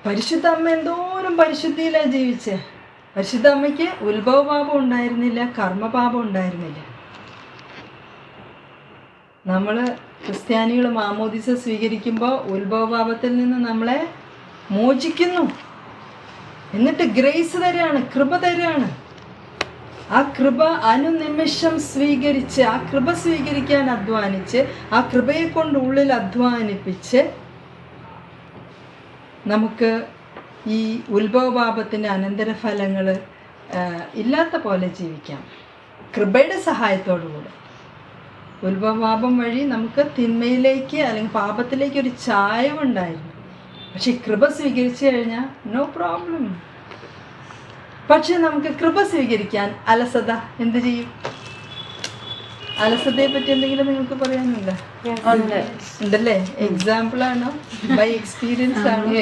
പരിശുദ്ധ അമ്മ എന്തോരം പരിശുദ്ധിയിലാണ് ജീവിച്ചേ. പരിശുദ്ധ അമ്മയ്ക്ക് ഉത്ഭവപാപം ഉണ്ടായിരുന്നില്ല, കർമ്മപാപം ഉണ്ടായിരുന്നില്ല. നമ്മൾ ക്രിസ്ത്യാനികൾ മാമോദിസ സ്വീകരിക്കുമ്പോൾ ഉത്ഭവപാപത്തിൽ നിന്ന് നമ്മളെ മോചിക്കുന്നു. എന്നിട്ട് ഗ്രേസ് തരാണ്, കൃപ തരാണ്. ആ കൃപ അനുനിമിഷം സ്വീകരിച്ച്, ആ കൃപ സ്വീകരിക്കാൻ അധ്വാനിച്ച്, ആ കൃപയെ കൊണ്ട് ഉള്ളിൽ അധ്വാനിപ്പിച്ച് നമുക്ക് ഈ ഉത്ഭവപാപത്തിൻ്റെ അനന്തരഫലങ്ങൾ ഇല്ലാത്ത പോലെ ജീവിക്കാം, കൃപയുടെ സഹായത്തോടുകൂടെ. ഉത്ഭവപാപം വഴി നമുക്ക് തിന്മയിലേക്ക് അല്ലെങ്കിൽ പാപത്തിലേക്ക് ഒരു ചായവുണ്ടായിരുന്നു. പക്ഷെ കൃപ സ്വീകരിച്ചു കഴിഞ്ഞാൽ നോ പ്രോബ്ലം. പക്ഷെ നമുക്ക് കൃപ സ്വീകരിക്കാൻ അലസത എന്ത് ചെയ്യും? അലസതയെ പറ്റി എന്തെങ്കിലും നിങ്ങൾക്ക് പറയാനുണ്ടോ? ഉണ്ടല്ലേ? എക്സാമ്പിൾ ആണോ, ബൈ എക്സ്പീരിയൻസ് ആണോ?